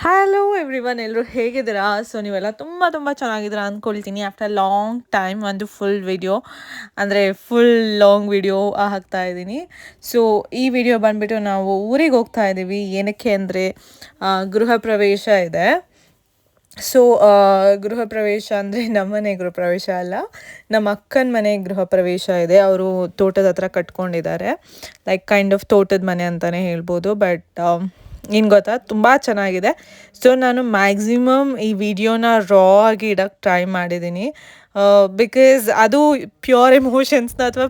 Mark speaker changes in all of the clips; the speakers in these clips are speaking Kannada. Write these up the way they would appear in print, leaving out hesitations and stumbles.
Speaker 1: ಹಲೋ ಎವ್ರಿವನ್, ಎಲ್ಲರೂ ಹೇಗಿದ್ದೀರಾ? ಸೊ ನೀವೆಲ್ಲ ತುಂಬ ತುಂಬ ಚೆನ್ನಾಗಿದ್ದೀರಾ ಅಂದ್ಕೊಳ್ತೀನಿ. ಆಫ್ಟರ್ ಲಾಂಗ್ ಟೈಮ್ ಒಂದು ಫುಲ್ ವಿಡಿಯೋ ಅಂದರೆ ಫುಲ್ ಲಾಂಗ್ ವಿಡಿಯೋ ಹಾಕ್ತಾ ಇದ್ದೀನಿ. ಸೊ ಈ ವಿಡಿಯೋ ಬಂದುಬಿಟ್ಟು ನಾವು ಊರಿಗೆ ಹೋಗ್ತಾ ಇದ್ದೀವಿ. ಏನಕ್ಕೆ ಅಂದರೆ ಗೃಹ ಪ್ರವೇಶ ಇದೆ. ಸೊ ಗೃಹ ಪ್ರವೇಶ ಅಂದರೆ ನಮ್ಮನೆ ಗೃಹ ಪ್ರವೇಶ ಅಲ್ಲ, ನಮ್ಮ ಅಕ್ಕನ ಮನೆ ಗೃಹ ಪ್ರವೇಶ ಇದೆ. ಅವರು ತೋಟದ ಹತ್ರ ಕಟ್ಕೊಂಡಿದ್ದಾರೆ, ಲೈಕ್ ಕೈಂಡ್ ಆಫ್ ತೋಟದ ಮನೆ ಅಂತಲೇ ಹೇಳ್ಬೋದು. ಬಟ್ ಏನು ಗೊತ್ತಾ, ತುಂಬ ಚೆನ್ನಾಗಿದೆ. ಸೊ ನಾನು ಮ್ಯಾಕ್ಸಿಮಮ್ ಈ ವಿಡಿಯೋನ ರಾ ಆಗಿ ಇಡೋಕ್ಕೆ ಟ್ರೈ ಮಾಡಿದ್ದೀನಿ, ಬಿಕಾಸ್ ಅದು ಪ್ಯೂರ್ ಎಮೋಷನ್ಸ್ನ ಅಥವಾ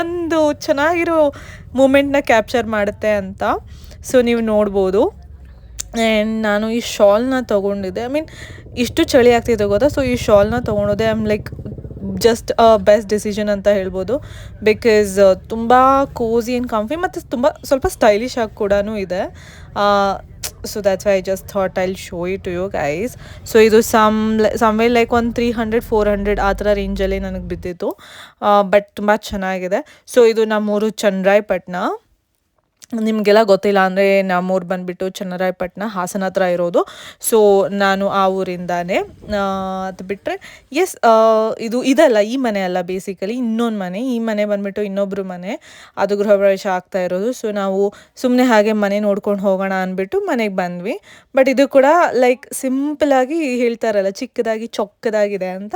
Speaker 1: ಒಂದು ಚೆನ್ನಾಗಿರೋ ಮೂಮೆಂಟ್ನ ಕ್ಯಾಪ್ಚರ್ ಮಾಡುತ್ತೆ ಅಂತ. ಸೊ ನೀವು ನೋಡ್ಬೋದು. ಆ್ಯಂಡ್ ನಾನು ಈ ಶಾಲ್ನ ತೊಗೊಂಡಿದ್ದೆ. ಐ ಮೀನ್ ಇಷ್ಟು ಚಳಿ ಆಗ್ತಿದೆ ಗೊತ್ತಾ. ಸೊ ಈ ಶಾಲ್ನ ತೊಗೊಂಡಿದ್ದೆ. I am like just best decision ಅಂತ ಹೇಳ್ಬೋದು. ಬಿಕಾಸ್ ತುಂಬ ಕೋಝಿ ಆ್ಯಂಡ್ ಕಂಫಿ ಮತ್ತು ತುಂಬ ಸ್ವಲ್ಪ ಸ್ಟೈಲಿಶ್ ಆಗಿ ಕೂಡ ಇದೆ. So that's why I just thought I will show it to you guys. So ಇದು ಸಮ್ವೇ ಲೈಕ್ ಒಂದು 300-400 ಆ ಥರ ರೇಂಜಲ್ಲಿ ನನಗೆ ಬಿದ್ದಿತ್ತು. ಬಟ್ ತುಂಬ ಚೆನ್ನಾಗಿದೆ. ಸೊ ಇದು ನಮ್ಮೂರು ಚನ್ನರಾಯಪಟ್ಟಣ. ನಿಮಗೆಲ್ಲ ಗೊತ್ತಿಲ್ಲ ಅಂದರೆ ನಮ್ಮೂರು ಬಂದುಬಿಟ್ಟು ಚನ್ನರಾಯಪಟ್ಟಣ, ಹಾಸನ ಹತ್ರ ಇರೋದು. ಸೊ ನಾನು ಆ ಊರಿಂದಾನೆ. ಅದು ಬಿಟ್ಟರೆ ಇದಲ್ಲ, ಈ ಮನೆ ಅಲ್ಲ, ಬೇಸಿಕಲಿ ಇನ್ನೊಂದು ಮನೆ. ಈ ಮನೆ ಬಂದುಬಿಟ್ಟು ಇನ್ನೊಬ್ಬರು ಮನೆ, ಅದು ಗೃಹ ಪ್ರವೇಶ ಆಗ್ತಾ ಇರೋದು. ಸೊ ನಾವು ಸುಮ್ಮನೆ ಹಾಗೆ ಮನೆ ನೋಡ್ಕೊಂಡು ಹೋಗೋಣ ಅಂದ್ಬಿಟ್ಟು ಮನೆಗೆ ಬಂದ್ವಿ. ಬಟ್ ಇದು ಕೂಡ ಲೈಕ್ ಸಿಂಪಲಾಗಿ ಹೇಳ್ತಾರಲ್ಲ, ಚಿಕ್ಕದಾಗಿ ಚೊಕ್ಕದಾಗಿದೆ ಅಂತ,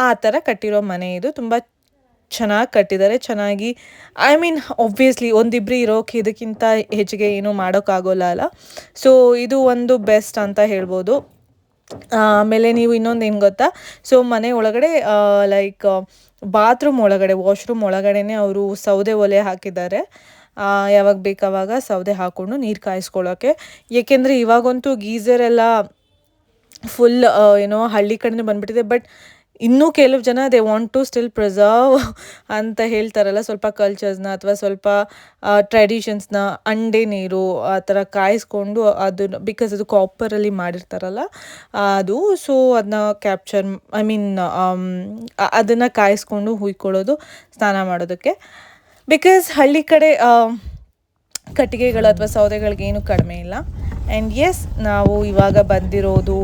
Speaker 1: ಆ ಥರ ಕಟ್ಟಿರೋ ಮನೆ ಇದು. ತುಂಬ ಚೆನ್ನಾಗಿ ಕಟ್ಟಿದ್ದಾರೆ, ಚೆನ್ನಾಗಿ. ಐ ಮೀನ್ ಒಬ್ವಿಯಸ್ಲಿ ಒಂದಿಬ್ಬರು ಇರೋಕೆ ಇದಕ್ಕಿಂತ ಹೆಚ್ಚಿಗೆ ಏನೂ ಮಾಡೋಕ್ಕಾಗೋಲ್ಲ ಅಲ್ಲ. ಸೊ ಇದು ಒಂದು ಬೆಸ್ಟ್ ಅಂತ ಹೇಳ್ಬೋದು. ಆಮೇಲೆ ನೀವು ಇನ್ನೊಂದು ಏನು ಗೊತ್ತಾ, ಸೊ ಮನೆ ಒಳಗಡೆ ಲೈಕ್ ಬಾತ್ರೂಮ್ ಒಳಗಡೆ, ವಾಶ್ರೂಮ್ ಒಳಗಡೆನೆ ಅವರು ಸೌದೆ ಒಲೆ ಹಾಕಿದ್ದಾರೆ. ಯಾವಾಗ ಬೇಕಾವಾಗ ಸೌದೆ ಹಾಕ್ಕೊಂಡು ನೀರು ಕಾಯಿಸ್ಕೊಳ್ಳೋಕ್ಕೆ. ಏಕೆಂದರೆ ಇವಾಗಂತೂ ಗೀಝರ್ ಎಲ್ಲ ಫುಲ್ ಹಳ್ಳಿ ಕಡೆನೇ ಬಂದುಬಿಟ್ಟಿದೆ. ಬಟ್ ಇನ್ನೂ ಕೆಲವು ಜನ they want to still preserve ಅಂತ ಹೇಳ್ತಾರಲ್ಲ, ಸ್ವಲ್ಪ ಕಲ್ಚರ್ಸ್ನ ಅಥವಾ ಸ್ವಲ್ಪ ಟ್ರೆಡಿಷನ್ಸ್ನ, ಅಂಡೆ ನೀರು ಆ ಥರ ಕಾಯಿಸ್ಕೊಂಡು ಅದನ್ನು, ಬಿಕಾಸ್ ಅದು ಕಾಪರಲ್ಲಿ ಮಾಡಿರ್ತಾರಲ್ಲ ಅದು. ಸೊ ಅದನ್ನ ಕ್ಯಾಪ್ಚರ್, ಐ ಮೀನ್ ಅದನ್ನು ಕಾಯಿಸ್ಕೊಂಡು ಹುಯ್ಕೊಳ್ಳೋದು ಸ್ನಾನ ಮಾಡೋದಕ್ಕೆ. ಬಿಕಾಸ್ ಹಳ್ಳಿ ಕಡೆ ಕಟ್ಟಿಗೆಗಳು ಅಥವಾ ಸೌದೆಗಳಿಗೇನು ಕಡಿಮೆ ಇಲ್ಲ. ಆ್ಯಂಡ್ ಎಸ್, ನಾವು ಇವಾಗ ಬಂದಿರೋದು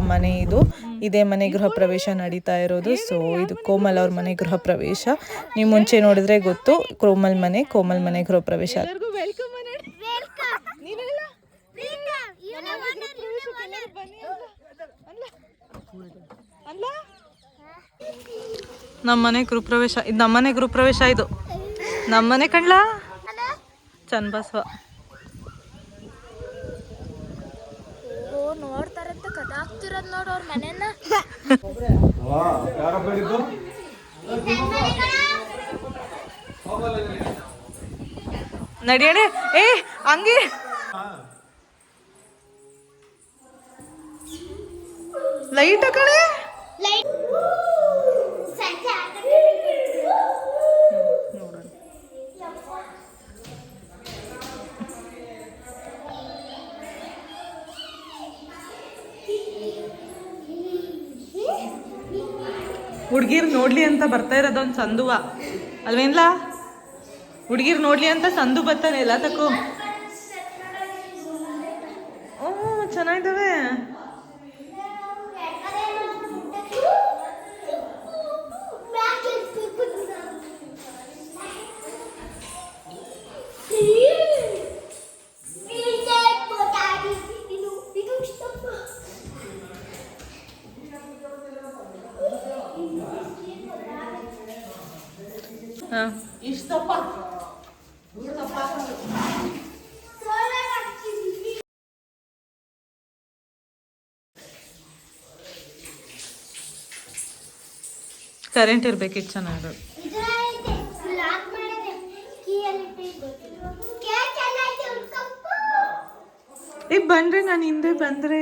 Speaker 1: ಮನೆ ಇದು. ಇದೇ ಮನೆ ಗೃಹ ಪ್ರವೇಶ ನಡೀತಾ ಇರೋದು. ಸೊ ಇದು ಕೋಮಲ್ ಅವ್ರ ಮನೆ ಗೃಹ ಪ್ರವೇಶ. ನೀವು ಮುಂಚೆ ನೋಡಿದ್ರೆ ಗೊತ್ತು, ಕೋಮಲ್ ಮನೆ ಗೃಹ ಪ್ರವೇಶ. ನಮ್ಮನೆ ಗೃಹ ಪ್ರವೇಶ ಇದು, ನಮ್ಮನೆ ಗೃಹ ಪ್ರವೇಶ ಇದು ನಮ್ಮನೆ ಕಣ್ಲಾ ಚನ್ನಬಸವ.
Speaker 2: ನೋಡ್ತಾರಂತ ಕದಾಕ್ತಿರೋದ್ ನೋಡು ಅವ್ರ ಮನೆಯನ್ನ.
Speaker 1: ನಡಿಯಣೆ ಏ ಹಂಗೆ ಲೈಟ್ ಕಣೆ. ಹುಡ್ಗಿರ್ ನೋಡ್ಲಿ ಅಂತ ಬರ್ತಾ ಇರೋದೊಂದು ಸಂದುವ ಅಲ್ವೇನ್ಲಾ? ಹುಡ್ಗಿರ್ ನೋಡ್ಲಿ ಅಂತ ಸಂದು ಬರ್ತಾನೆ ಎಲ್ಲ ತಕ್ಕೋ. ಓ ಚೆನ್ನಾಗಿದ್ದಾವೆ. ಇಷ್ಟಪ್ಪ ಕರೆಂಟ್ ಇರ್ಬೇಕಿತ್ತು, ಚೆನ್ನಾಗಿರೋದು. ಈಗ ಬಂದ್ರೆ ನಾನು ಹಿಂದೆ ಬಂದ್ರೆ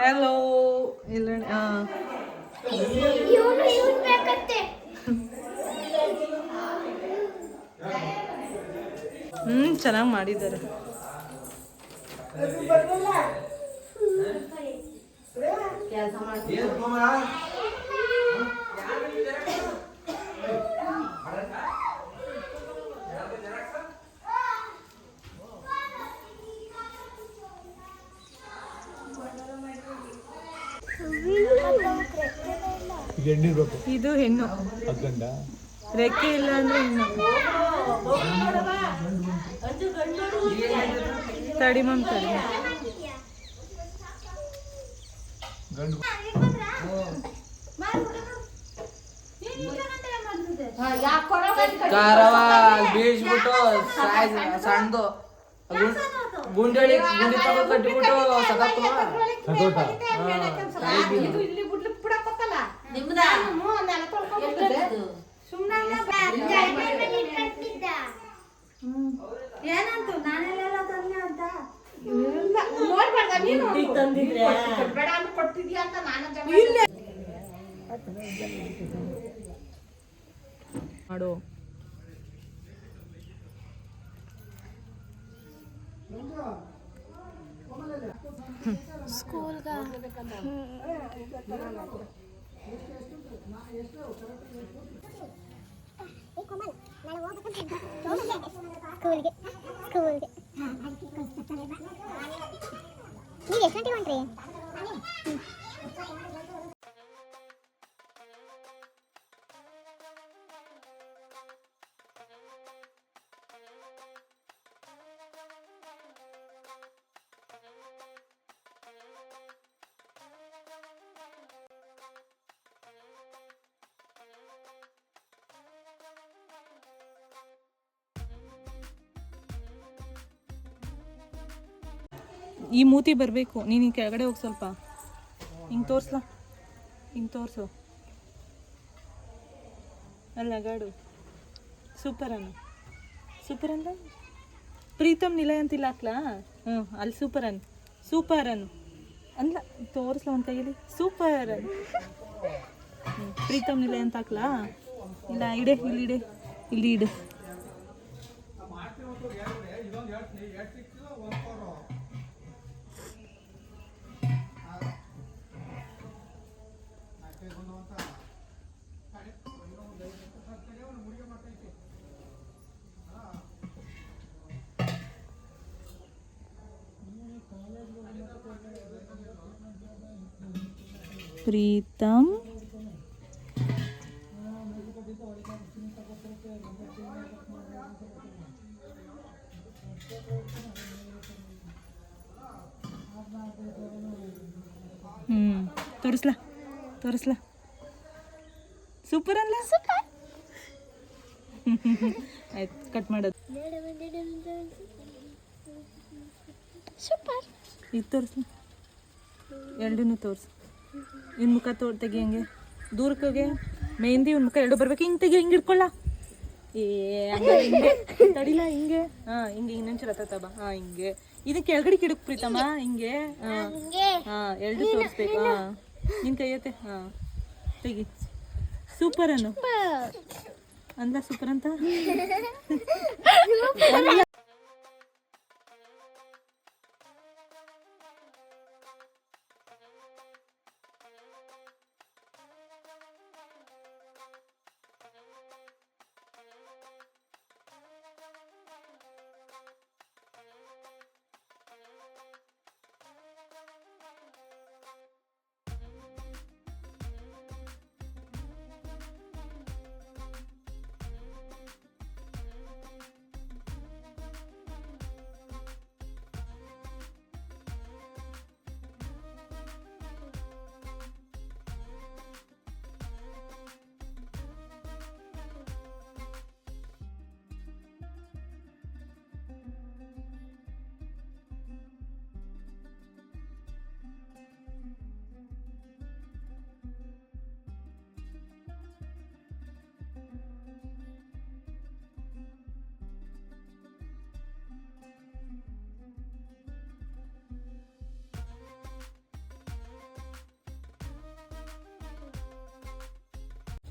Speaker 1: ಹಲೋ ಇಲ್ಲ. ಚೆನ್ನಾಗಿ ಮಾಡಿದ್ದಾರೆ.
Speaker 3: ಹೆಣ್ಣಿರ್ಬೇಕು.
Speaker 1: ಇದು ಹೆಣ್ಣು.
Speaker 3: ಹಗ್ಗಂಡ
Speaker 1: ರೆಕ್ಕೆ ಇಲ್ಲ ಅಂದ್ರೆ ಹೆಣ್ಣು. ತಡಿ ಮಮ್ ತಡಿ.
Speaker 3: ಗಂಡು
Speaker 4: ಕಾರವ ಬೀಳ್ಸ್ಬಿಟ್ಟು ಸಣ್ಣದು ಗುಂಡಿ ತಗೋ ಕಟ್ಟಿಬಿಟ್ಟು ಸಗತ್ತು
Speaker 3: ಸತೋಟ
Speaker 5: ಏನಂತು ನಾನೆಲ್ಲ ತಂದೆ ಅಂತ
Speaker 1: ಮಾಡು.
Speaker 2: ಸ್ಕೂಲ್ಗ
Speaker 6: ಸ್ಕೂಲ್ಗೆ ನೀವು ಎಷ್ಟು ಗಂಟೆಗೆ ಹೊಂಟ್ರಿ?
Speaker 1: ಈ ಮೂತಿ ಬರಬೇಕು. ನೀನು ಈ ಕೆಳಗಡೆ ಹೋಗಿ ಸ್ವಲ್ಪ ಹಿಂಗೆ ತೋರಿಸ್ಲಾ, ಹಿಂಗೆ ತೋರಿಸು. ಅಲ್ಲ ಗಾಡು ಸೂಪರ್ ಅನ್ನು ಸೂಪರ್ ಅಂದ. ಪ್ರೀತಮ್ ನಿಲಯ ಅಂತಿಲ್ಲ ಹಾಕ್ಲಾ? ಹ್ಞೂ ಅಲ್ಲಿ ಸೂಪರ್ ಅನ್ನು ಅಲ್ಲ ತೋರಿಸ್ಲಾ ಒಂದು ಕೈಯಲ್ಲಿ ಸೂಪರ್ ಅನ್ನು. ಪ್ರೀತಮ್ ನಿಲಯ ಅಂತ ಹಾಕ್ಲಾ? ಇಲ್ಲ ಇಡೆ ಇಲ್ಲಿ ಇಡು. ಪ್ರೀತಮ್ ತೋರಿಸ್ಲಾ ಸೂಪರ್ ಅಲ್ಲ? ಆಯ್ತು ಕಟ್ ಮಾಡೋದು.
Speaker 2: ಸೂಪರ್.
Speaker 1: ಇದು ತೋರಿಸ್ಲಾ, ಎರಡನ್ನೂ ತೋರಿಸು. ಇನ್ನು ಮುಖ ತೆಗಿ, ಹಂಗೆ ದೂರಕ್ಕೆ ಮೆಹಂದಿ ಒಂದು ಮುಖ ಎರಡು ಬರ್ಬೇಕು. ಹಿಂಗೆ ತೆಗಿ, ಹಿಂಗೆ ಇಟ್ಕೊಳ್ಳ. ಹಿಂಗೆ ತಡಿಲ್ಲ, ಹಿಂಗೆ ಹಿಂಗೆ ಇನ್ನೊಂಚೂರು ಹತ್ತ ಬಾ. ಹಿಂಗೆ ಇದು ಕೆಳಗಡೆ ಕಿಡಕ್ ಪ್ರೀತಮ್ಮ, ಹಿಂಗೆ ಎರಡು ತೋರಿಸ್ಬೇಕು. ನಿನ್ನ ಕೈಯತ್ತೆ ತೆಗಿ. ಸೂಪರ್ ಅನ್ನು ಅಂದ ಸೂಪರ್ ಅಂತ.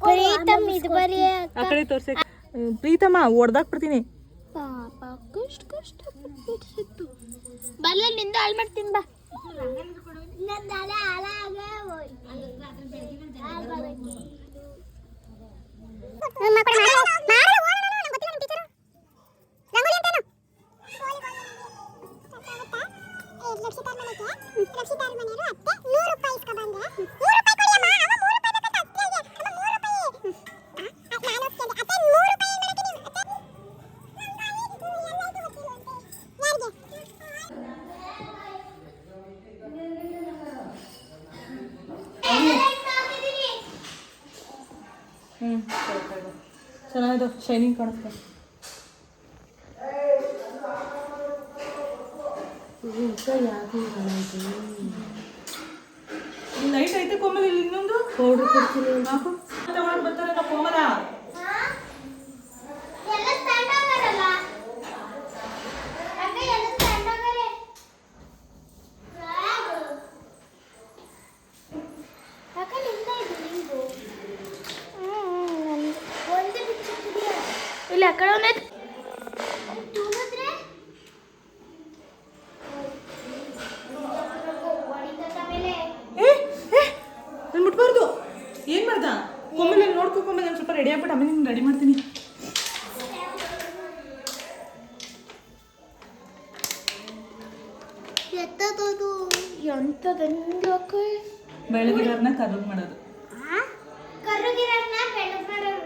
Speaker 2: ಪ್ರೀತಮ್ ಇದು ಬರೀ
Speaker 1: ಆ ಕಡೆ ತೋರ್ಸ. ಪ್ರೀತಮ್ಮ ಹೊಡ್ದಾಕ್ ಬಿಡ್ತೀನಿ.
Speaker 2: ಪಾಪ ಕಷ್ಟ ಬಿಡ್ಸಿತ್ತು. ಬಲ್ಲ ನಿಂದ ಹಾಳು ಮಾಡ್ತೀನಿ ಬಾ.
Speaker 1: ಚೆನ್ನಾಗಿದೆ, ಶೈನಿಂಗ್ ಕಾಣಿಸ್ತಾ. ಲೈಟ್ ಐತೆ ಕೋಮಲ, ಇಲ್ಲಿ ಇನ್ನೊಂದು ಪೌಡರ್ ಕೊಡ್ತೀನಿ ಹಾಕು. ತಗೊಂಡು ಬರ್ತಾರೆ ನಾ ಕೋಮಲ.
Speaker 2: ಎಲ್ಲ ಸ್ಟ್ಯಾಂಡ್ ಆಗಲ್ಲ ಅಕ್ಕ, ಎಲ್ಲ ಸ್ಟ್ಯಾಂಡ್ ಆಗಲ್ಲ. ಅಕ್ಕ ನಿಂದ ಇದು ನಿಂದು ಒಂದೇ ಬಿಚ್ಚಿಟ್ಟಿದೆಯಾ? ಇಲ್ಲ ಆ ಕಡೆ ಒಂದೇ ತೂಗಿದ್ರೆ
Speaker 1: ನಾನು ಮುಟ್ಬಾರ್ದು. ಏನು ಮಾಡ್ದ ಕೋಮಲ? ನೋಡ್ಕೊ ಕೋಮಲ, ನಾನು ಸ್ವಲ್ಪ ರೆಡಿ ಆಗ್ಬಿಟ್ಟು ಆಮೇಲೆ ನಿಮ್ಗೆ ರೆಡಿ ಮಾಡ್ತೀನಿ.
Speaker 2: ಎತ್ತದದು ಎಂತದಂದು ಅಕ್ಕ?
Speaker 1: ಬೆಳಗಿರೋರ್ನ ಕರ್ರಗ್ ಮಾಡೋದು.
Speaker 2: ಕರ್ರಗಿರನ್ನ ಬೆಳಗ್ ಮಾಡೋರು.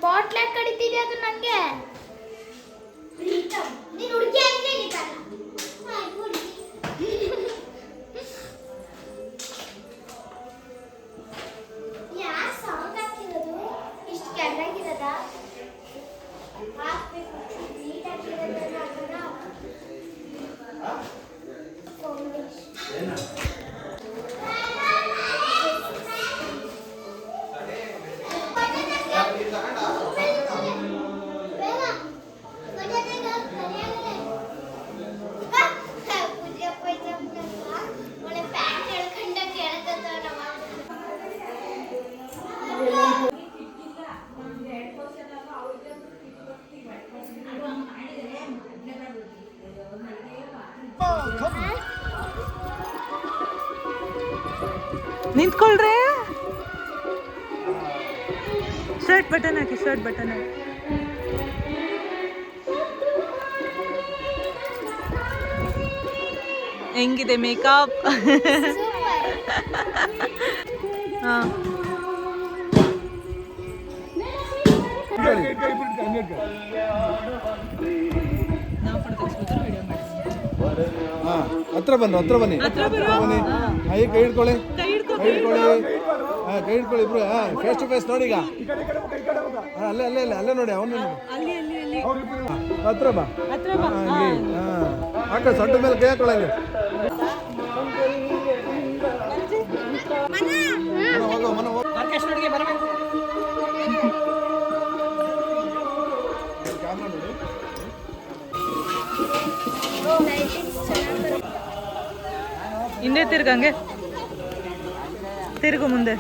Speaker 2: ಬಾಟ್ಲ್ ಕಡಿತಿದೆ ಅದು ನಂಗೆ. ನೀನು ಹುಡುಗಿ ಆಗಿದೆ ಗೀತಲ್ಲ. ಯಾ ಸಾಂಗ್ ಹಾಕಿರೋದು ಇಷ್ಟು ಕೆಳಗಿರದ ಹಾಕ್ಬೇಕು ನೀಟ್ ಹಾಕಿರೋದನ್ನ
Speaker 1: ನಿಂತ್ಕೊಳ್ರೆ. ಶರ್ಟ್ ಬಟನ್ ಹಾಕಿ, ಶರ್ಟ್ ಬಟನ್ ಹಾಕಿ. ಹೆಂಗಿದೆ ಮೇಕಪ್? ಹಾಂ,
Speaker 3: ಹತ್ರ ಬನ್ನಿ ಹಾಗೆ ಕೈ ಹಿಡ್ಕೊಳ್ಳಿ, ಕೈ ಹಿಡ್ಕೊಳ್ಳಿ ಇಬ್ರು. ಫೇಸ್ ಟು ಫೇಸ್ ನೋಡಿ. ಈಗ ಅಲ್ಲೇ ನೋಡಿ, ಅವನು ಹತ್ರ ಬಾ. ಹಾಕ ಸೊಂಟ ಮೇಲೆ ಕೈ ಹಾಕೊಳ್ಳಿ.
Speaker 1: ಹಿಂದೆ ತಿರ್ಗಂಗೆ ತಿರುಗು, ಮುಂದೆ.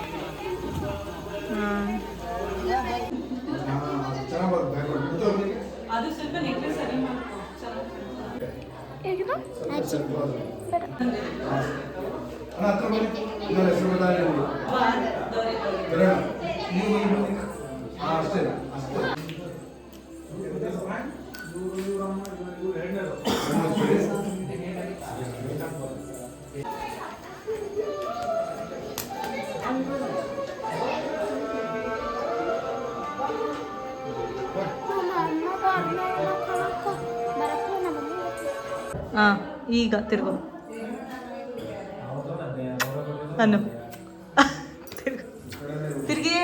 Speaker 1: ಅದು ಸ್ವಲ್ಪ ನೆಕ್ಲೆಸ್ ಸರಿ
Speaker 3: ಹತ್ರ ಬನ್ನಿ. ಹೆಸರು ಗೊತ್ತಾಗಲಿ ಅಷ್ಟೇ.
Speaker 1: ಹಾಂ, ಈಗ ತಿರ್ಗು ಅನ್ನು. ತಿರ್ಗಿ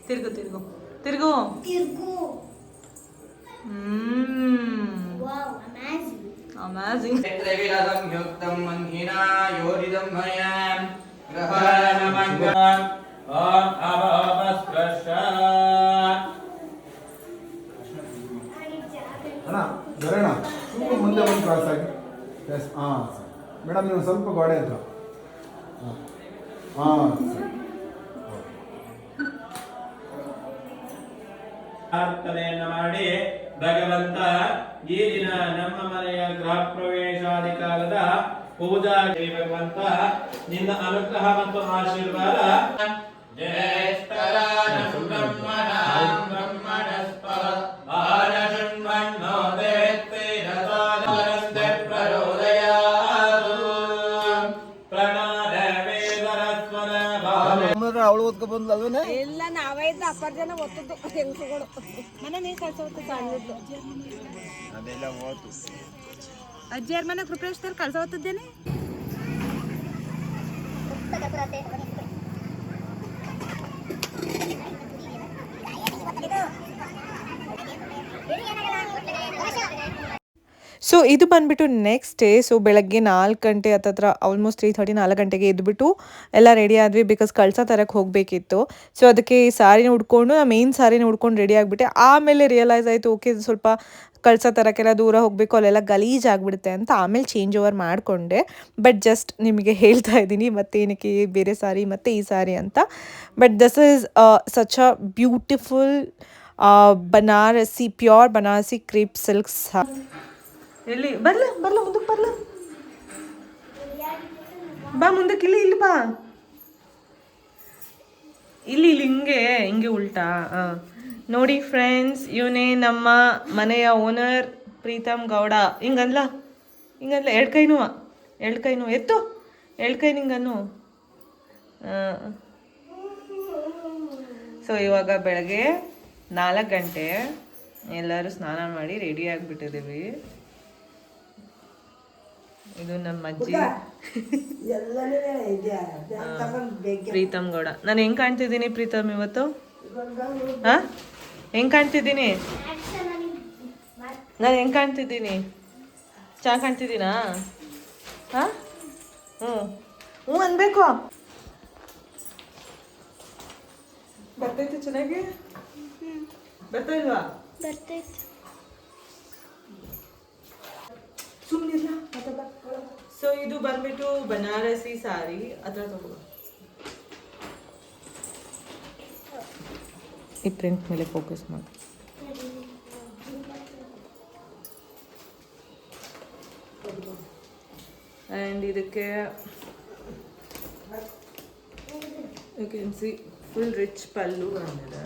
Speaker 1: ತಿರ್ಗು ತಿರ್ಗು ತಿರ್ಗು. ಅಮೇಜಿಂಗ್.
Speaker 3: ಅಣ್ಣ ಬರೋಣ, ಮುಂದೆ ಬಂದು ಕ್ರಾಸ್ ಆಗಿ. ಎಸ್, ಹಾಂ ಮೇಡಮ್, ನೀವು ಸ್ವಲ್ಪ ಗೋಡೆ ಹತ್ರ. ಹಾಂ
Speaker 7: ಪ್ರಾರ್ಥನೆಯನ್ನು ಮಾಡಿ, ಭಗವಂತ ಈ ದಿನ ನಮ್ಮ ಮನೆಯ ಗೃಹ ಪ್ರವೇಶಾದಿ ಕಾಲದ ಪೂಜಾ ಭಗವಂತ ನಿನ್ನ ಅನುಗ್ರಹ ಮತ್ತು ಆಶೀರ್ವಾದ
Speaker 3: ಅವಳು ಓದ್ಕೊ ಬಂದ್ಲಲ್ವೇ?
Speaker 5: ಇಲ್ಲ, ನಾವೇ ಇದ್ದ 10 ಜನ ಓದ್ತಿದ್ದು ಹೆಂಗಸುಗಳು. ಮನೆ ನೀರು ಕಳ್ಸೋದು ಸಣ್ಣದ್ದು.
Speaker 3: ಅದೆಲ್ಲ ಓದ್ತು.
Speaker 5: ಅಜ್ಜಿಯರ ಮನೆ ಕೃಪೇಶ್ವರ ಕಳ್ಸ ಹೋಗ್ತಿದ್ದೇನೆ.
Speaker 6: ಪುಸ್ತಕ
Speaker 1: ಸೊ ಇದು ಬಂದುಬಿಟ್ಟು ನೆಕ್ಸ್ಟ್ ಡೇ. ಸೊ ಬೆಳಗ್ಗೆ 4 ಗಂಟೆ ಹತ್ತತ್ರ ಆಲ್ಮೋಸ್ಟ್ 3:30 4 ಗಂಟೆಗೆ ಎದ್ದುಬಿಟ್ಟು ಎಲ್ಲ ರೆಡಿ ಆದ್ವಿ, ಬಿಕಾಸ್ ಕಳಸ ತರಕ್ಕೆ ಹೋಗಬೇಕಿತ್ತು. ಸೊ ಅದಕ್ಕೆ ಈ ಸಾರಿನ ಉಡ್ಕೊಂಡು ಮೇನ್ ಸಾರಿನ ಉಡ್ಕೊಂಡು ರೆಡಿ ಆಗಿಬಿಟ್ಟೆ. ಆಮೇಲೆ ರಿಯಲೈಸ್ ಆಯಿತು, ಓಕೆ ಸ್ವಲ್ಪ ಕಳಸ ತರಕ್ಕೆಲ್ಲ ದೂರ ಹೋಗಬೇಕು, ಅಲ್ಲೆಲ್ಲ ಗಲೀಜಾಗಿಬಿಡುತ್ತೆ ಅಂತ ಆಮೇಲೆ ಚೇಂಜ್ ಓವರ್ ಮಾಡಿಕೊಂಡೆ. ಬಟ್ ಜಸ್ಟ್ ನಿಮಗೆ ಹೇಳ್ತಾ ಇದ್ದೀನಿ ಮತ್ತೇನಕ್ಕೆ ಬೇರೆ ಸಾರಿ ಮತ್ತು ಈ ಸಾರಿ ಅಂತ. But this is such a beautiful Banarasi, pure Banarasi crepe silks. ಎಲ್ಲಿ ಬರ್ಲ ಮುಂದಕ್ಕೆ ಬರ್ಲ, ಬಾ ಮುಂದಕ್ಕೆ, ಇಲ್ಲಿ ಬಾ, ಇಲ್ಲಿ ಹಿಂಗೆ ಉಲ್ಟಾ. ನೋಡಿ ಫ್ರೆಂಡ್ಸ್, ಇವನೇ ನಮ್ಮ ಮನೆಯ ಓನರ್ ಪ್ರೀತಮ್ ಗೌಡ. ಹಿಂಗಲ್ಲ ಎರಡು ಕೈನೂ ಎತ್ತು, ಎರಡು ಕೈ ನಿಂಗನ್ನು. ಸೊ ಇವಾಗ ಬೆಳಗ್ಗೆ 4 ಗಂಟೆ, ಎಲ್ಲರೂ ಸ್ನಾನ ಮಾಡಿ ರೆಡಿ ಆಗಿಬಿಟ್ಟಿದ್ದೀವಿ. ಇದು ನಮ್ಮ ಅಜ್ಜಿ ಪ್ರೀತಮ್ ಗೌಡ. ನಾನು ಹೆಂಗೆ ಕಾಣ್ತಿದ್ದೀನಿ ಪ್ರೀತಮ್ ಇವತ್ತು? ಹಾಂ, ಹೆಂಗೆ ಕಾಣ್ತಿದ್ದೀನಿ ನಾನು? ಹೆಂಗೆ ಕಾಣ್ತಿದ್ದೀನಿ? ಚೆನ್ನಾಗಿ ಕಾಣ್ತಿದ್ದೀನಾ? ಹಾಂ, ಹ್ಞೂ ಅನ್ಬೇಕು. ಬರ್ತೈತೆ ಚೆನ್ನಾಗಿ? ಬರ್ತಾ ಇಲ್ವಾ?
Speaker 2: ಬರ್ತೈತೆ.
Speaker 1: ಸುಮ್ಮನಿಲ್ಲ. ಸೊ ಇದು ಬಂದ್ಬಿಟ್ಟು ಬನಾರಸಿ ಸಾರಿ. ಅದರ ತಗೋ, ಈ ಪ್ರಿಂಟ್ ಮೇಲೆ ಫೋಕಸ್ ಮಾಡಿ. ಆ್ಯಂಡ್ ಇದಕ್ಕೆ you can see full rich pallu ಬಂದಿದೆ.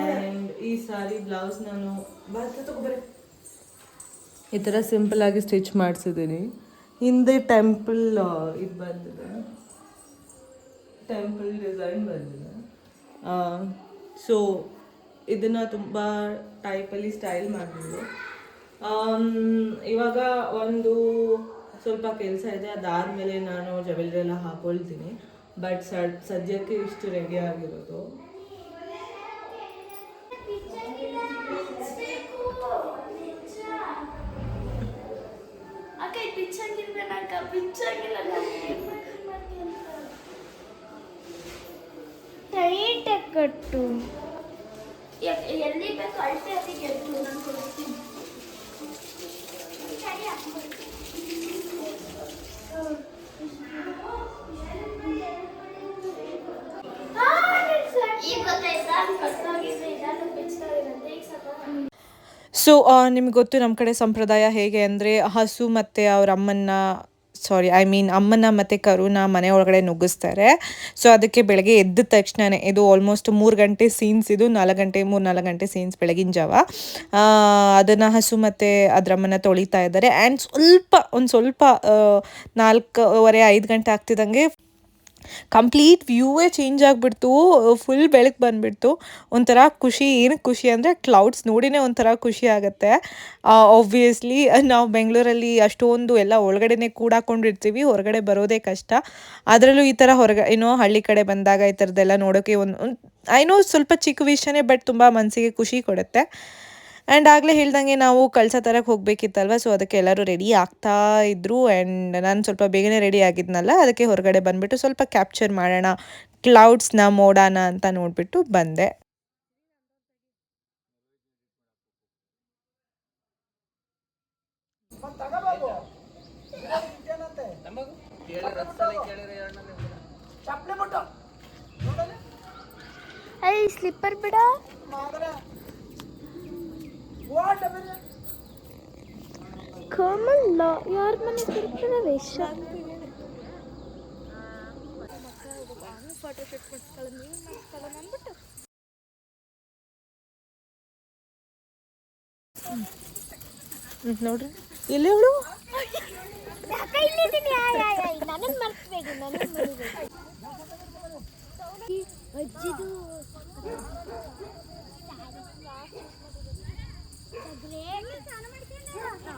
Speaker 1: ಆ್ಯಂಡ್ ಈ ಸಾರಿ ಬ್ಲೌಸ್ ನಾನು ಈ ಥರ ಸಿಂಪಲ್ ಆಗಿ ಸ್ಟಿಚ್ ಮಾಡಿಸಿದ್ದೀನಿ. ಹಿಂದೆ ಟೆಂಪಲ್ ಇದು ಬಂದಿದೆ, ಟೆಂಪಲ್ ಡಿಸೈನ್ ಬಂದಿದೆ. ಸೊ ಇದನ್ನು ತುಂಬ ಟೈಪಲ್ಲಿ ಸ್ಟೈಲ್ ಮಾಡಿದ್ರು. ಇವಾಗ ಒಂದು ಸ್ವಲ್ಪ ಕೆಲಸ ಇದೆ, ಅದಾದಮೇಲೆ ನಾನು ಜ್ಯುವೆಲ್ರಿ ಎಲ್ಲ ಹಾಕೊಳ್ತೀನಿ. ಬಟ್ ಸದ್ಯಕ್ಕೆ ಇಷ್ಟು ರೆಡಿ ಆಗಿರೋದು.
Speaker 2: ಟೈಟ್ ಕಟ್ಟು, ಎಲ್ಲಿ ಬೇಕು ಅಳತೆ ಅದಕ್ಕೆ ಎತ್ತು ನಾನು ಕೊಡ್ತೀನಿ. ಈಗ ಗೊತ್ತಾಯ್ತಾ ಕಟ್ಟೋಗಿದೆ, ಇದನ್ನು ಬಿಚ್ಚಿರೋದಂತೆ ಈಗ ಸಾಕು.
Speaker 1: ಸೊ ನಿಮ್ಗೆ ಗೊತ್ತು ನಮ್ಮ ಕಡೆ ಸಂಪ್ರದಾಯ ಹೇಗೆ ಅಂದರೆ, ಹಸು ಮತ್ತು ಅವ್ರ ಅಮ್ಮನ ಮತ್ತು ಕರುನ ಮನೆ ಒಳಗಡೆ ನುಗ್ಗಿಸ್ತಾರೆ. ಸೊ ಅದಕ್ಕೆ ಬೆಳಗ್ಗೆ ಎದ್ದ ತಕ್ಷಣವೇ, ಇದು ಆಲ್ಮೋಸ್ಟ್ 3 ಗಂಟೆ ಸೀನ್ಸ್, ಇದು 3-4 ಗಂಟೆ ಸೀನ್ಸ್ ಬೆಳಗಿನ ಜಾವ. ಅದನ್ನು ಹಸು ಮತ್ತು ಅಮ್ಮನ ತೊಳಿತಾ ಇದ್ದಾರೆ. ಆ್ಯಂಡ್ ಒಂದು ಸ್ವಲ್ಪ 4:15 ಗಂಟೆ ಆಗ್ತಿದ್ದಂಗೆ ಕಂಪ್ಲೀಟ್ ವ್ಯೂವೇ ಚೇಂಜ್ ಆಗಿಬಿಡ್ತು. ಫುಲ್ ಬೆಳಕು ಬಂದುಬಿಡ್ತು. ಒಂಥರ ಖುಷಿ. ಏನಕ್ಕೆ ಖುಷಿ ಅಂದರೆ ಕ್ಲೌಡ್ಸ್ ನೋಡಿನೇ ಒಂಥರ ಖುಷಿ ಆಗುತ್ತೆ. ಆಬ್ವಿಯಸ್ಲಿ ನಾವು ಬೆಂಗಳೂರಲ್ಲಿ ಅಷ್ಟೊಂದು ಎಲ್ಲ ಒಳಗಡೆನೇ ಕೂಡಾಕೊಂಡಿರ್ತೀವಿ, ಹೊರಗಡೆ ಬರೋದೇ ಕಷ್ಟ. ಅದರಲ್ಲೂ ಈ ಥರ ಹಳ್ಳಿ ಕಡೆ ಬಂದಾಗ ಈ ಥರದ್ದೆಲ್ಲ ನೋಡೋಕ್ಕೆ ಒಂದು ಸ್ವಲ್ಪ ಚಿಕ್ಕ ವಿಷಯನೇ, ಬಟ್ ತುಂಬ ಮನಸ್ಸಿಗೆ ಖುಷಿ ಕೊಡುತ್ತೆ. ಆ್ಯಂಡ್ ಆಗಲೇ ಹೇಳ್ದಂಗೆ ನಾವು ಕಳಸ ತರಕ್ಕೆ ಹೋಗಬೇಕಿತ್ತಲ್ವ, ಸೊ ಅದಕ್ಕೆ ಎಲ್ಲರೂ ರೆಡಿ ಆಗ್ತಾ ಇದ್ದರು. ಆ್ಯಂಡ್ ನಾನು ಸ್ವಲ್ಪ ಬೇಗನೆ ರೆಡಿ ಆಗಿದ್ನಲ್ಲ, ಅದಕ್ಕೆ ಹೊರಗಡೆ ಬಂದುಬಿಟ್ಟು ಸ್ವಲ್ಪ ಕ್ಯಾಪ್ಚರ್ ಮಾಡೋಣ ಕ್ಲೌಡ್ಸ್ನ, ಮೋಡಾನ ಅಂತ ನೋಡಿಬಿಟ್ಟು ಬಂದೆ.
Speaker 2: ಸ್ಲಿಪ್ಪರ್ ಬಿಡ. ಕಮಲ್ಲ ಯಾರ ಮನೆ ತಿರ್ತಾರೆ ವೇಷ. ಫೋಟೋ ಶೂಟ್ ಮಾಡ್ಕೊಳ್ಳೋಣ ಅಂದ್ಬಿಟ್ಟು
Speaker 1: ನೋಡ್ರಿ ಇಲ್ಲಿ ಅವಳು
Speaker 2: ನನಗೆ ಮರ್ತ್ಬೇಡಿ, ನನಗೆ ಮರಿಬೇಡಿ. ಅಜ್ಜಿದು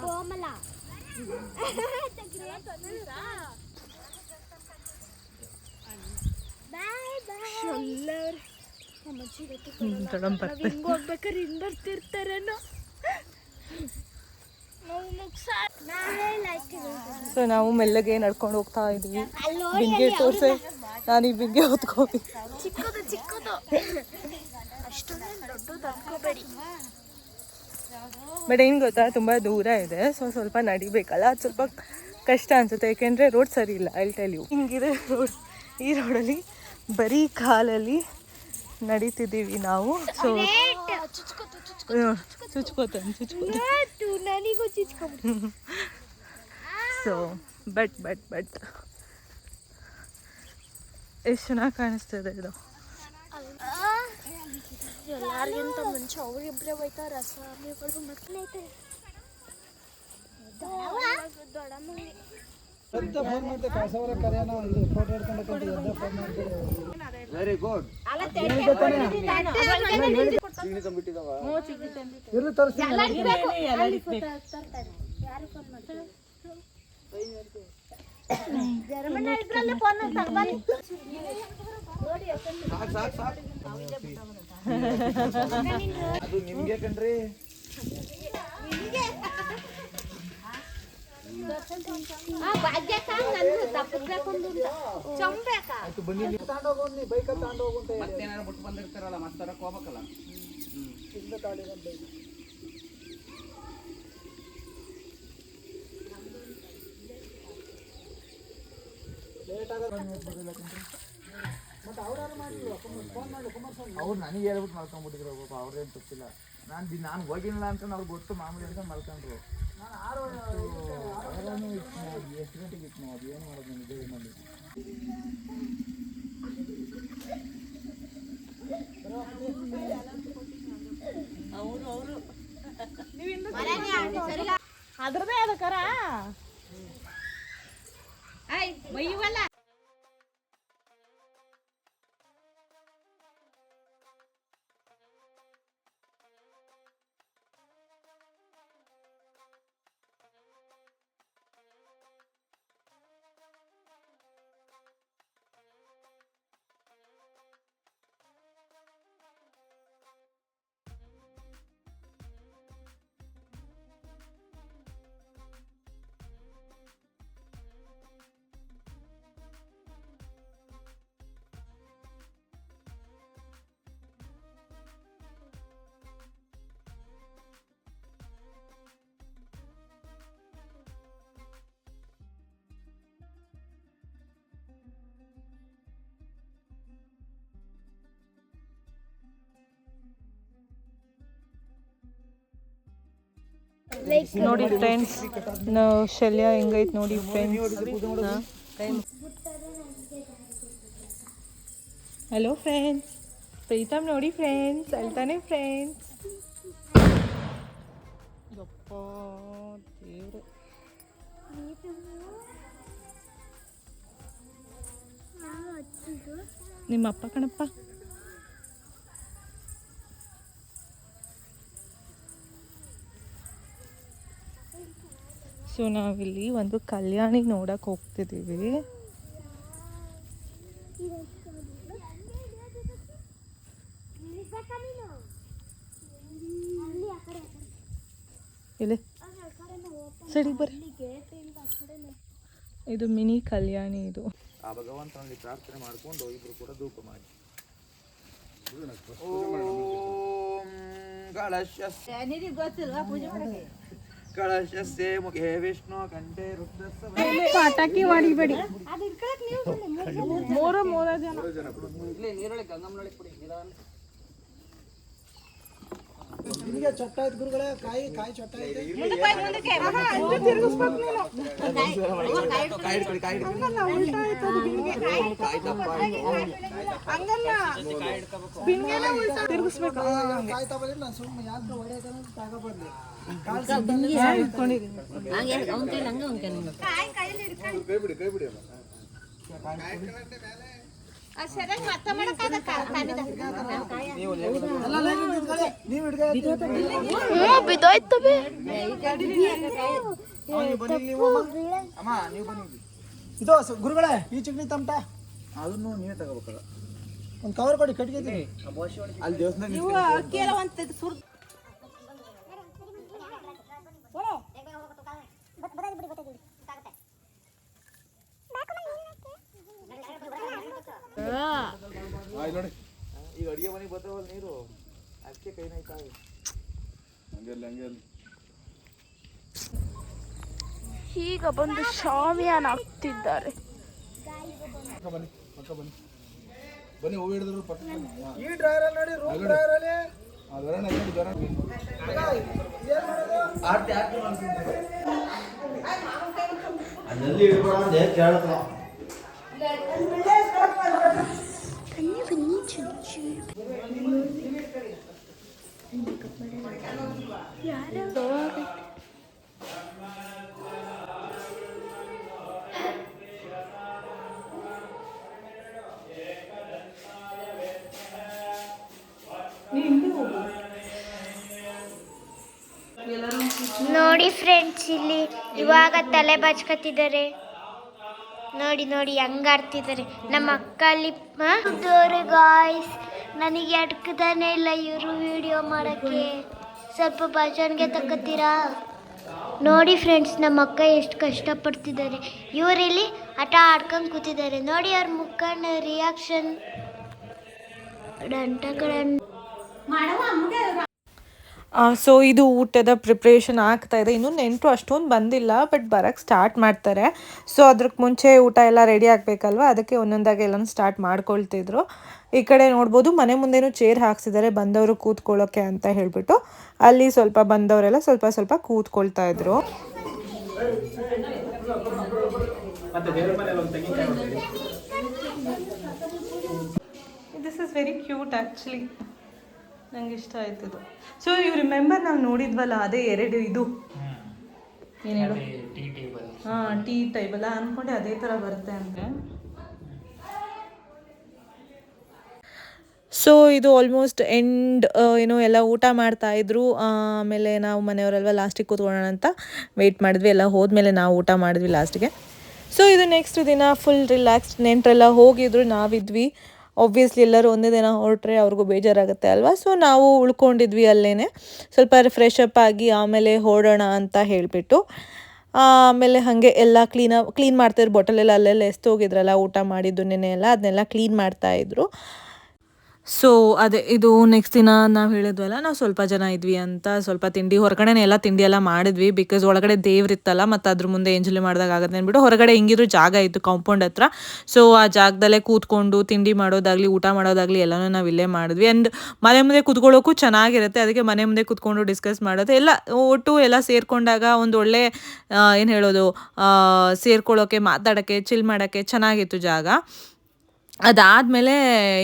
Speaker 2: ಕೋಮಲ ಬಾಯ್ ಬಾಯ್ ಹಿಂಗ್ ಹೋಗ್ಬೇಕಾರೆ ಹಿಂಗ್ ಬರ್ತಿರ್ತಾರೇನೋ.
Speaker 1: ಸೊ ನಾವು ಮೆಲ್ಲಗೆ ನಡ್ಕೊಂಡು ಹೋಗ್ತಾ ಇದೀವಿ. ಬಿಂಗೆ ತೋರ್ಸೆ, ನಾನು ಈ ಬಿಂಗೆ ಹೊತ್ಕೋಗಿ.
Speaker 2: ಚಿಕ್ಕದು ಚಿಕ್ಕದು ಅಷ್ಟೊಂದು ದೊಡ್ಡದು ಅನ್ಕೋಬೇಡಿ.
Speaker 1: ಬಟ್ ಏನು ಗೊತ್ತಾ, ತುಂಬ ದೂರ ಇದೆ. ಸೊ ಸ್ವಲ್ಪ ನಡಿಬೇಕಲ್ಲ, ಅದು ಸ್ವಲ್ಪ ಕಷ್ಟ ಅನ್ಸುತ್ತೆ. ಯಾಕೆಂದರೆ ರೋಡ್ ಸರಿ ಇಲ್ಲ. ಐ ಟೆಲ್ ಯು, ಹಿಂಗಿದೆ ರೋಡ್. ಈ ರೋಡಲ್ಲಿ ಬರೀ ಕಾಲಲ್ಲಿ ನಡೀತಿದ್ದೀವಿ ನಾವು. ಸೊ ಚುಚ್ಕೋತಾನೆ
Speaker 2: ನನಗೂ ಚುಚ್ಕೊಬಿಟ್ಟು.
Speaker 1: ಸೊ ಬಟ್ ಎಷ್ಟು ಚೆನ್ನಾಗಿ ಕಾಣಿಸ್ತದೆ ಇದು.
Speaker 2: ಎಲ್ಲಾರ್ಗಿಂತ ಮುಂಚೆ ಅವ್ರಿಬ್ರೆ ಹೋಯ್ತಾರ ಸ್ವಾಮಿಗಳು ಮಕ್ಕಳೈತೆ. ದೊಡ್ಡಮ್ಮಂಗೆ
Speaker 3: ವೆರಿ ಗುಡ್. ಅದು ನಿಮ್ಗೆ ಕಣ್ರಿ.
Speaker 4: ಮತ್ತೇನಾರು ಬಿಟ್ಟು ಬಂದಿರ್ತಾರಲ್ಲ, ಮತ್ತೆ ತರಕ್ ಹೋಗ್ಬೇಕಲ್ಲ.
Speaker 3: ಅವ್ರು ನನಗೆ ಹೇಳ್ಬಿಟ್ಟು ಮಲ್ಕೊಂಡ್ಬಿಟ್ಟಿದ್ರು. ಅವ್ರೇನು ಗೊತ್ತಿಲ್ಲ. ನಾನು ಹೋಗಿಲ್ಲ ಅಂತ ಅವ್ರಿಗೆ ಗೊತ್ತು. ಮಾಮೂಲಿ ಹಿಡ್ಕೊಂಡು ಮಲ್ಕೊಂಡ್ರು. ಎಷ್ಟು ಗಂಟೆಗೆ ಇತ್ತು ಅದು ಏನು ಮಾಡೋದು ನನಗೆ ದೇವನಲ್ಲಿ.
Speaker 5: ಅದ್ರದೇ ಅದ ಕರ ಬೈಯವಲ್ಲ.
Speaker 1: ನೋಡಿ ಫ್ರೆಂಡ್ಸ್, ನಾವು ಶಲ್ಯ ಹೆಂಗೈತೆ ನೋಡಿ ಫ್ರೆಂಡ್ಸ್. ಹಲೋ ಫ್ರೆಂಡ್ಸ್, ಪ್ರೀತಮ್ ನೋಡಿ ಫ್ರೆಂಡ್ಸ್, ಅಳ್ತಾನೆ ಫ್ರೆಂಡ್ಸ್. ಯಪ್ಪ ದೇವ್ರೆ, ನಿಮ್ಮ ಅಪ್ಪ ಕಣಪ್ಪ. ಸೊ ನಾವಿಲ್ಲಿ ಒಂದು ಕಲ್ಯಾಣಿ ನೋಡಕ್ಕೆ ಹೋಗ್ತಿದ್ದೀವಿ. ಇಲ್ಲಿ ಸರಿ ಬರ್ರಿ, ಇದು ಮಿನಿ ಕಲ್ಯಾಣಿ. ಇದು
Speaker 3: ಆ ಭಗವಂತನಲ್ಲಿ ಪ್ರಾರ್ಥನೆ ಮಾಡಿಕೊಂಡು ಇಬ್ರು ಕೂಡ ಧೂಪ ಮಾಡಿ. ಕಳಶಸ್ಸೇ ಮುಖೇ ವಿಷ್ಣು ಕಂಠೆ ರುದ್ರಸ್ಯ.
Speaker 5: ಪಟಾಕಿ ಹೊಡಿಬೇಡಿ. ಮೂರ ಜನ
Speaker 4: ನೀರೊಳಗೆ ಗಂಗಮ್ಮನೊಳಗೆ ಕೊಡಿ ನಿಧಾನ.
Speaker 8: ನಿಮಗೆ ಚೊಟ್ಟ ಆಯ್ತು ಗುರುಗಳೇ, ಕಾಯಿ ಚೊಟ್ಟ ಆಯ್ತು. ಕಾಯಿ ತಗೊಳ್ಳಿ, ನಾನು ಸುಮ್ಮನೆ ಯಾಕೆ ಹೊಡೆಯೋದನ್ನ ತಗೋಬರ್ಲಿ.
Speaker 3: ಕೈ ಬಿಡಿ
Speaker 2: ಸರಿಯಾಗಿ ಮತ್ತೆ ಮಾಡಕ್ಕಾಗತ್ತ
Speaker 8: ನೀವು ಹಿಡ್ಕೊಂಡು
Speaker 2: ಬಿದ್ದೋಯ್ತವೆ
Speaker 8: ಅಮ್ಮ ನೀವು ಬನ್ನಿ ಇದು ಗುರುಗಳೇ ಈ ಚಿಕನಿ ತಮಟ ಅದನ್ನು ನೀವೇ ತಗೋಬೇಕಲ್ಲ ಒಂದು ಕವರ್ ಕೊಡಿ ಕಟ್ಗೆ ಅಲ್ಲಿ ದೇವಸ್ಥಾನ
Speaker 3: ನೋಡಿ ಈಗ ಅಡಿಗೆ ಮನೆಗೆ ಬರ್ತಾವಲ್ಲ ನೀರು ಅದಕ್ಕೆ ಕೈ ನಾಯ್ತಾವೆ ಹಂಗೆ
Speaker 2: ಈಗ ಬಂದು ಶಾಮಿಯಾನ ಹಾಕ್ತಿದ್ದಾರೆ.
Speaker 3: ಬನ್ನಿ ಹೂವು ಹಿಡಿದ್ರು
Speaker 8: ಈ ಡ್ರೈವರ್ ನೋಡಿ ರೂಮ್ ಡ್ರೈವರ್ ಅಲ್ಲಿ
Speaker 6: ನೋಡಿ ಫ್ರೆಂಡ್ಸ್, ಇಲ್ಲಿ ಇವಾಗ ತಲೆ ಬಾಚ್ಕೊತಿದ್ದಾರೆ. ನೋಡಿ ನೋಡಿ ಹೆಂಗ್ ಆಡ್ತಿದ್ದಾರೆ ನಮ್ಮ ಅಕ್ಕ ಅಲ್ಲಿ. ಗಾಯ್ಸ್, ನನಗೆ ಅಡ್ಕದಾನೆ ಇಲ್ಲ ಇವರು ವಿಡಿಯೋ ಮಾಡೋಕ್ಕೆ. ಸ್ವಲ್ಪ ಭಾಷಣಿಗೆ ತಗೋತೀರಾ? ನೋಡಿ ಫ್ರೆಂಡ್ಸ್, ನಮ್ಮ ಅಕ್ಕ ಎಷ್ಟು ಕಷ್ಟಪಡ್ತಿದ್ದಾರೆ. ಇವರಿಲ್ಲಿ ಆಟ ಆಡ್ಕೊಂಡು ಕೂತಿದ್ದಾರೆ. ನೋಡಿ ಅವ್ರ ಮುಖಂಡ ರಿಯಾಕ್ಷನ್.
Speaker 1: ಸೊ ಇದು ಊಟದ ಪ್ರಿಪ್ರೇಷನ್ ಆಗ್ತಾ ಇದೆ. ಇನ್ನೂ ನೆಂಟರು ಅಷ್ಟೊಂದು ಬಂದಿಲ್ಲ, ಬಟ್ ಬರೋಕ್ಕೆ ಸ್ಟಾರ್ಟ್ ಮಾಡ್ತಾರೆ. ಸೊ ಅದ್ರಕ್ಕೆ ಮುಂಚೆ ಊಟ ಎಲ್ಲ ರೆಡಿ ಆಗಬೇಕಲ್ವ, ಅದಕ್ಕೆ ಒಂದೊಂದಾಗಿ ಎಲ್ಲನೂ ಸ್ಟಾರ್ಟ್ ಮಾಡ್ಕೊಳ್ತಿದ್ರು. ಈ ಕಡೆ ನೋಡ್ಬೋದು, ಮನೆ ಮುಂದೆನೂ ಚೇರ್ ಹಾಕ್ಸಿದ್ದಾರೆ ಬಂದವರು ಕೂತ್ಕೊಳ್ಳೋಕ್ಕೆ ಅಂತ ಹೇಳಿಬಿಟ್ಟು. ಅಲ್ಲಿ ಸ್ವಲ್ಪ ಬಂದವರೆಲ್ಲ ಸ್ವಲ್ಪ ಕೂತ್ಕೊಳ್ತಾ ಇದ್ರು. This is very cute actually, ನಂಗೆ ಇಷ್ಟ ಆಯ್ತದು. ಸೊ ಯು ರಿಮೆಂಬರ್ ನಾವು ನೋಡಿದ್ವಲ್ಲ, ಅದೇ ಎರಡು ಇದು ಏನು ಹೇಳು, ಹಾಂ ಟೀ ಟೇಬಲ್ ಅಂದ್ಕೊಂಡೆ ಅದೇ ಥರ ಬರುತ್ತೆ ಅಂತ. ಸೊ ಇದು ಆಲ್ಮೋಸ್ಟ್ ಎಂಡ್, ಏನೋ ಎಲ್ಲ ಊಟ ಮಾಡ್ತಾಯಿದ್ರು. ಆಮೇಲೆ ನಾವು ಮನೆಯವರೆಲ್ಲ ಲಾಸ್ಟಿಗೆ ಕೂತ್ಕೊಳ್ಳೋಣ ಅಂತ ವೆಯ್ಟ್ ಮಾಡಿದ್ವಿ. ಎಲ್ಲ ಹೋದ್ಮೇಲೆ ನಾವು ಊಟ ಮಾಡಿದ್ವಿ ಲಾಸ್ಟಿಗೆ. ಸೊ ಇದು ನೆಕ್ಸ್ಟ್ ದಿನ ಫುಲ್ ರಿಲ್ಯಾಕ್ಸ್ಡ್. ನೆಂಟರೆಲ್ಲ ಹೋಗಿದ್ರು, ನಾವಿದ್ವಿ. ಆಬ್ವಿಯಸ್ಲಿ ಎಲ್ಲರೂ ಒಂದೇ ದಿನ ಹೊರಟ್ರೆ ಅವ್ರಿಗೂ ಬೇಜಾರಾಗುತ್ತೆ ಅಲ್ವಾ. ಸೊ ನಾವು ಉಳ್ಕೊಂಡಿದ್ವಿ ಅಲ್ಲೇ, ಸ್ವಲ್ಪ ಫ್ರೆಶ್ ಅಪ್ ಆಗಿ ಆಮೇಲೆ ಹೊರಡೋಣ ಅಂತ ಹೇಳಿಬಿಟ್ಟು. ಆಮೇಲೆ ಹಾಗೆ ಎಲ್ಲ ಕ್ಲೀನ್ ಮಾಡ್ತಾಯಿದ್ರು. ಬಾಟಲೆಲ್ಲ ಅಲ್ಲೆಲ್ಲ ಎಸ್ತೋಗಿದ್ರಲ್ಲ ಊಟ ಮಾಡಿದ್ದು ನೆನೆ ಎಲ್ಲ, ಅದನ್ನೆಲ್ಲ ಕ್ಲೀನ್ ಮಾಡ್ತಾಯಿದ್ರು. ಸೊ ಅದೇ ಇದು ನೆಕ್ಸ್ಟ್ ದಿನ ನಾವು ಹೇಳಿದ್ವಲ್ಲ, ನಾವು ಸ್ವಲ್ಪ ಜನ ಇದ್ವಿ ಅಂತ ಸ್ವಲ್ಪ ತಿಂಡಿ ಹೊರಗಡೆನೇ ಎಲ್ಲ ತಿಂಡಿ ಎಲ್ಲ ಮಾಡಿದ್ವಿ. ಬಿಕಾಸ್ ಒಳಗಡೆ ದೇವ್ರಿತ್ತಲ್ಲ, ಮತ್ತು ಅದ್ರ ಮುಂದೆ ಎಂಜಾಯ್ ಮಾಡಿದಾಗ ಆಗುತ್ತೆ ಅಂದ್ಬಿಟ್ಟು ಹೊರಗಡೆ ಹಿಂಗಿದ್ರು ಜಾಗ ಇತ್ತು ಕಾಂಪೌಂಡ್ ಹತ್ರ. ಸೊ ಆ ಜಾಗದಲ್ಲೇ ಕೂತ್ಕೊಂಡು ತಿಂಡಿ ಮಾಡೋದಾಗಲಿ ಊಟ ಮಾಡೋದಾಗಲಿ ಎಲ್ಲನೂ ನಾವು ಇಲ್ಲೇ ಮಾಡಿದ್ವಿ. ಆ್ಯಂಡ್ ಮನೆ ಮುಂದೆ ಕೂತ್ಕೊಳ್ಳೋಕ್ಕೂ ಚೆನ್ನಾಗಿರುತ್ತೆ, ಅದಕ್ಕೆ ಮನೆ ಮುಂದೆ ಕೂತ್ಕೊಂಡು ಡಿಸ್ಕಸ್ ಮಾಡೋದು ಎಲ್ಲ ಒಟ್ಟು ಎಲ್ಲ ಸೇರಿಕೊಂಡಾಗ ಒಂದು ಒಳ್ಳೆ ಏನು ಹೇಳೋದು, ಸೇರ್ಕೊಳ್ಳೋಕ್ಕೆ, ಮಾತಾಡೋಕ್ಕೆ, ಚಿಲ್ ಮಾಡೋಕ್ಕೆ ಚೆನ್ನಾಗಿತ್ತು ಜಾಗ. ಅದಾದಮೇಲೆ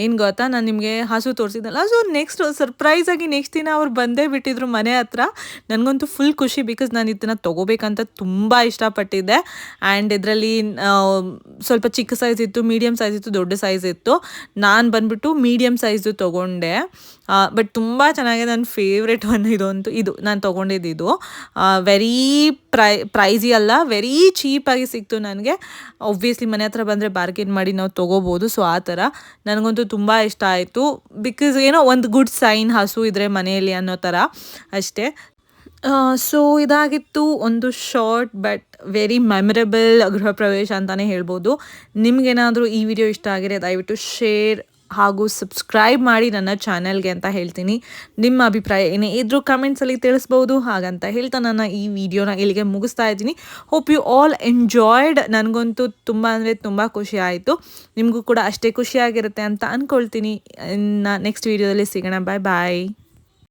Speaker 1: ಏನು ಗೊತ್ತಾ, ನಾನು ನಿಮಗೆ ಹಸು ತೋರಿಸಿದ್ದಲ್ಲ. ಸೊ ನೆಕ್ಸ್ಟ್ ಸರ್ಪ್ರೈಸಾಗಿ ನೆಕ್ಸ್ಟ್ ದಿನ ಅವ್ರು ಬಂದೇ ಬಿಟ್ಟಿದ್ರು ಮನೆ ಹತ್ರ. ನನಗಂತೂ ಫುಲ್ ಖುಷಿ, ಬಿಕಾಸ್ ನಾನು ಇದನ್ನು ತೊಗೋಬೇಕಂತ ತುಂಬ ಇಷ್ಟಪಟ್ಟಿದ್ದೆ. ಆ್ಯಂಡ್ ಇದರಲ್ಲಿ ಸ್ವಲ್ಪ ಚಿಕ್ಕ ಸೈಜ್ ಇತ್ತು, ಮೀಡಿಯಮ್ ಸೈಜ್ ಇತ್ತು, ದೊಡ್ಡ ಸೈಜ್ ಇತ್ತು. ನಾನು ಬಂದುಬಿಟ್ಟು ಮೀಡಿಯಮ್ ಸೈಜು ತೊಗೊಂಡೆ. ಬಟ್ ತುಂಬ ಚೆನ್ನಾಗಿದೆ. ನನ್ನ ಫೇವ್ರೆಟ್ ಒನ್ ಇದು ನಾನು ತೊಗೊಂಡಿದ್ದು. ವೆರಿ ಪ್ರೈಸಿ ಅಲ್ಲ, ವೆರಿ ಚೀಪಾಗಿ ಸಿಕ್ತು ನನಗೆ. ಒಬ್ವಿಯಸ್ಲಿ ಮನೆ ಹತ್ರ ಬಂದರೆ ಬಾರ್ಗೇನ್ ಮಾಡಿ ನಾವು ತೊಗೋಬೋದು. ಸೊ ಆ ಥರ ನನಗಂತೂ ತುಂಬ ಇಷ್ಟ ಆಯಿತು. ಬಿಕಾಸ್ ಏನೋ ಒಂದು ಗುಡ್ ಸೈನ್ ಹಸು ಇದ್ದರೆ ಮನೆಯಲ್ಲಿ ಅನ್ನೋ ಥರ ಅಷ್ಟೇ. ಸೊ ಇದಾಗಿತ್ತು ಒಂದು ಶಾರ್ಟ್ ಬಟ್ ವೆರಿ ಮೆಮೊರೇಬಲ್ ಗೃಹ ಪ್ರವೇಶ ಅಂತಲೇ ಹೇಳ್ಬೋದು. ನಿಮಗೇನಾದರೂ ಈ ವಿಡಿಯೋ ಇಷ್ಟ ಆಗಿದ್ರೆ ದಯವಿಟ್ಟು ಶೇರ್ ಹಾಗೂ ಸಬ್ಸ್ಕ್ರೈಬ್ ಮಾಡಿ ನನ್ನ ಚಾನೆಲ್ಗೆ ಅಂತ ಹೇಳ್ತೀನಿ. ನಿಮ್ಮ ಅಭಿಪ್ರಾಯ ಏನೇ ಇದ್ರೂ ಕಮೆಂಟ್ಸಲ್ಲಿ ತಿಳಿಸ್ಬೋದು. ಹಾಗಂತ ಹೇಳ್ತಾ ನನ್ನ ಈ ವಿಡಿಯೋನ ಇಲ್ಲಿಗೆ ಮುಗಿಸ್ತಾ ಇದ್ದೀನಿ. Hope you all enjoyed. ನನಗಂತೂ ತುಂಬ ಅಂದರೆ ತುಂಬ ಖುಷಿ ಆಯಿತು. ನಿಮಗೂ ಕೂಡ ಅಷ್ಟೇ ಖುಷಿಯಾಗಿರುತ್ತೆ ಅಂತ ಅಂದ್ಕೊಳ್ತೀನಿ. ನೆಕ್ಸ್ಟ್ ವಿಡಿಯೋದಲ್ಲಿ ಸಿಗೋಣ. ಬಾಯ್ ಬಾಯ್.